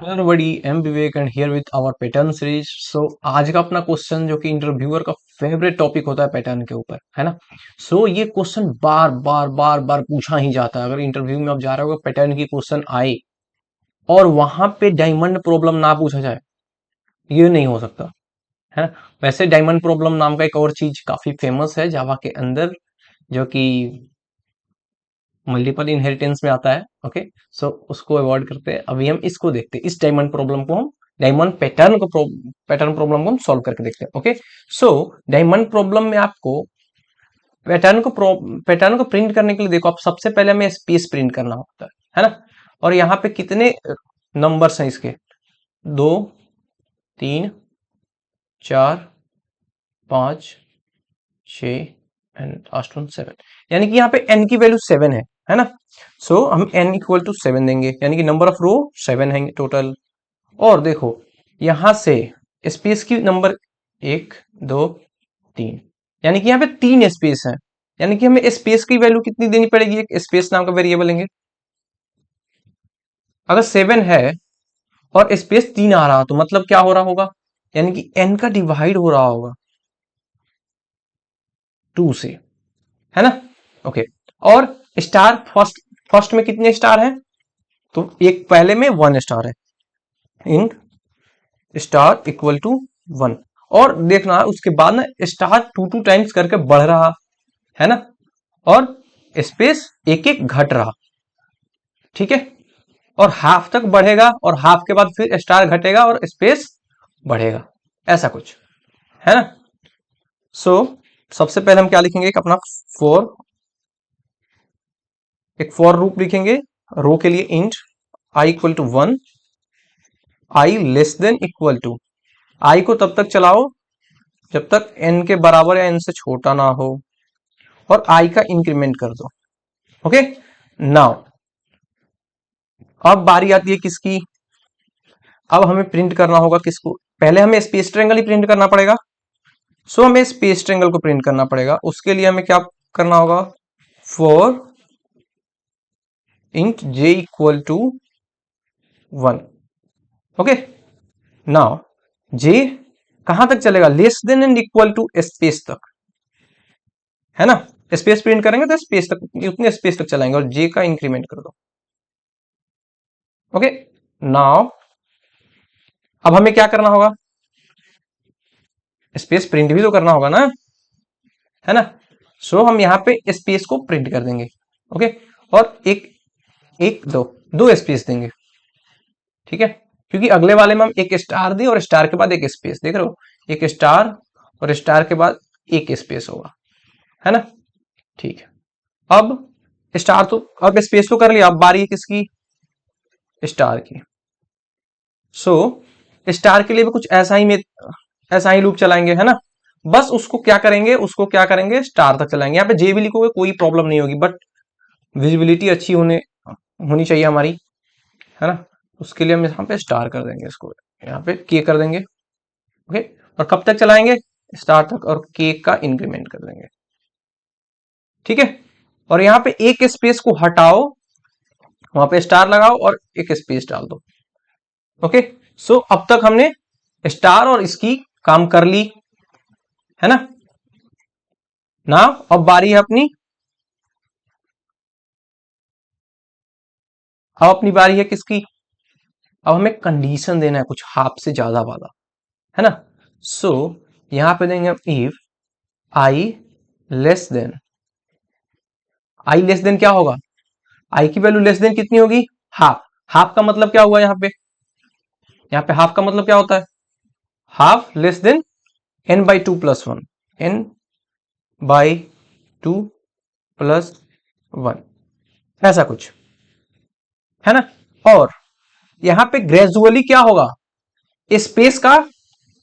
Hello everybody, I'm Vivek and here with our pattern series. So आज का अपना question जो कि इंटरव्यूअर का फेवरेट टॉपिक होता है पैटर्न के ऊपर, है ना। सो ये क्वेश्चन बार बार बार बार पूछा ही जाता है। अगर इंटरव्यू में आप जा रहे हो, पैटर्न की क्वेश्चन आए और वहां पे डायमंड प्रॉब्लम ना पूछा जाए, ये नहीं हो सकता, है ना। वैसे डायमंड प्रॉब्लम नाम का एक और चीज काफी फेमस है जावा के अंदर, जो कि मल्टीपल इनहेरिटेंस में आता है। ओके, सो उसको अवॉइड करते हैं। अभी हम इसको देखते हैं, इस डायमंड प्रॉब्लम को हम डायमंड पैटर्न प्रॉब्लम को हम सॉल्व करके देखते हैं। ओके, सो डायमंड प्रॉब्लम में आपको पैटर्न को प्रिंट करने के लिए देखो, आप सबसे पहले हमें स्पेस प्रिंट करना होता है ना। और यहाँ पे कितने नंबर्स हैं इसके? 2, 3, 4, 5, 6 एंड लास्ट वन 7, यानी कि यहाँ पे n की वैल्यू 7 है ना। सो हम n इक्वल टू 7 देंगे, यानी कि नंबर ऑफ रो 7 है टोटल। और देखो यहां से स्पेस की नंबर 1, 2, 3, यानी कि यहाँ पे 3 स्पेस है। यानी कि हमें स्पेस की वैल्यू कितनी देनी पड़ेगी? एक स्पेस नाम का वेरिएबल लेंगे। अगर 7 है और स्पेस 3 आ रहा तो मतलब क्या हो रहा होगा? यानी कि n का डिवाइड हो रहा होगा 2 से, है ना। ओके, और स्टार फर्स्ट में कितने स्टार हैं? तो एक पहले में 1 स्टार है, इन स्टार इक्वल टू 1। और देखना उसके बाद ना स्टार 2 टाइम्स करके बढ़ रहा है ना, और स्पेस एक एक घट रहा, ठीक है। और हाफ तक बढ़ेगा और हाफ के बाद फिर स्टार घटेगा और स्पेस बढ़ेगा, ऐसा कुछ है ना। सो सबसे पहले हम क्या लिखेंगे? एक अपना एक फॉर लूप लिखेंगे। रो के लिए int I equal to 1, I less than equal to, I को तब तक चलाओ जब तक n के बराबर या n से छोटा ना हो, और i का इंक्रीमेंट कर दो। ओके, नाउ अब बारी आती है किसकी? अब हमें प्रिंट करना होगा किसको? पहले हमें स्पेस ट्रायंगल ही प्रिंट करना पड़ेगा। सो हमें स्पेस ट्रायंगल को प्रिंट करना पड़ेगा। उसके लिए हमें क्या करना होगा? For int j equal to 1। Okay, now j कहां तक चलेगा? Less than and equal to space तक, है ना। स्पेस प्रिंट करेंगे तो स्पेस तक, उतने स्पेस तक चलाएंगे, और j का इंक्रीमेंट कर दो। ओके, नाउ अब हमें क्या करना होगा? स्पेस प्रिंट भी तो करना होगा ना, है ना। सो हम यहाँ पे स्पेस को प्रिंट कर देंगे। ओके, और एक एक दो स्पेस देंगे, ठीक है। क्योंकि अगले वाले में हम एक स्टार दें और स्टार के बाद एक स्पेस, देख रहे हो, एक स्टार और स्टार के बाद एक स्पेस होगा, है ना। ठीक है, अब स्टार तो, अब स्पेस तो कर लिया, अब बारी है किसकी? स्टार की। सो स्टार के लिए भी कुछ ऐसा ही लूप चलाएंगे, है ना। बस उसको क्या करेंगे? स्टार तक चलाएंगे। यहाँ पे जे भी लिखोगे कोई प्रॉब्लम नहीं होगी, बट विजिबिलिटी अच्छी होनी चाहिए हमारी, है ना। उसके लिए हम यहाँ पे स्टार कर देंगे, इसको यहाँ पे के कर देंगे। ओके, और कब तक चलाएंगे? स्टार तक, और के का इंक्रीमेंट कर देंगे, ठीक है। और यहाँ पे एक स्पेस को हटाओ, वहां पे स्टार लगाओ और एक स्पेस डाल दो। ओके, सो अब तक हमने स्टार और इसकी काम कर ली, है ना। ना अब बारी है अपनी, अब अपनी बारी है किसकी? अब हमें कंडीशन देना है कुछ हाफ से ज्यादा वाला, है ना। सो यहां पे देंगे हम if I less then, I less then क्या होगा? आई की वैल्यू लेस देन कितनी होगी? हाफ। हाफ का मतलब क्या हुआ? यहाँ पे हाफ का मतलब क्या होता है? Half less than n by 2 plus 1, n by 2 plus 1, ऐसा कुछ, है ना। और यहां पे ग्रेजुअली क्या होगा? स्पेस का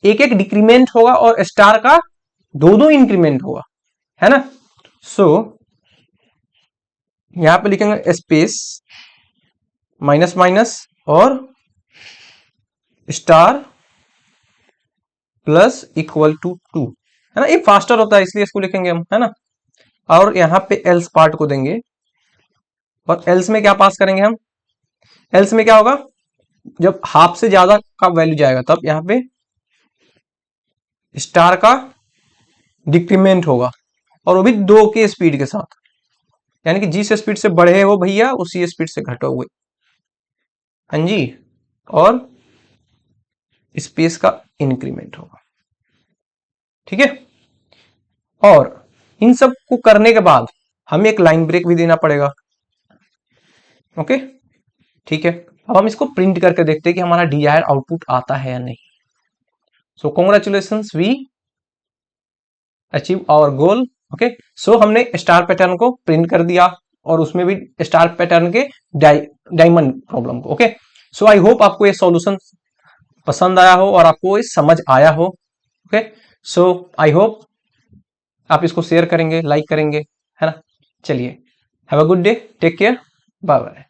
एक एक डिक्रीमेंट होगा और स्टार का दो इंक्रीमेंट होगा, है ना। सो यहां पे लिखेंगे स्पेस माइनस माइनस और स्टार प्लस इक्वल टू 2, है ना। ये फास्टर होता है इसलिए इसको लिखेंगे हम, है ना। और यहां पे एल्स पार्ट को देंगे, और एल्स में क्या पास करेंगे हम? एल्स में क्या होगा? जब हाफ से ज्यादा का वैल्यू जाएगा तब यहाँ पे स्टार का डिक्रीमेंट होगा, और वो भी 2 के स्पीड के साथ, यानी कि जिस स्पीड से बढ़े हो भैया उसी स्पीड से घटोगे। हाँ जी, और स्पेस का इंक्रीमेंट होगा। ठीक है, और इन सब को करने के बाद हमें एक लाइन ब्रेक भी देना पड़ेगा। ओके, ठीक है, अब हम इसको प्रिंट करके देखते हैं कि हमारा डिजायर आउटपुट आता है या नहीं। So congratulations, we achieve our goal. Okay, so हमने स्टार पैटर्न को प्रिंट कर दिया, और उसमें भी स्टार पैटर्न के डायमंड प्रॉब्लम को। ओके, सो आई होप आपको ये सॉल्यूशन पसंद आया हो और आपको ये समझ आया हो। ओके, सो आई होप आप इसको शेयर करेंगे, लाइक करेंगे, है ना। चलिए, have a good day, take care, bye bye.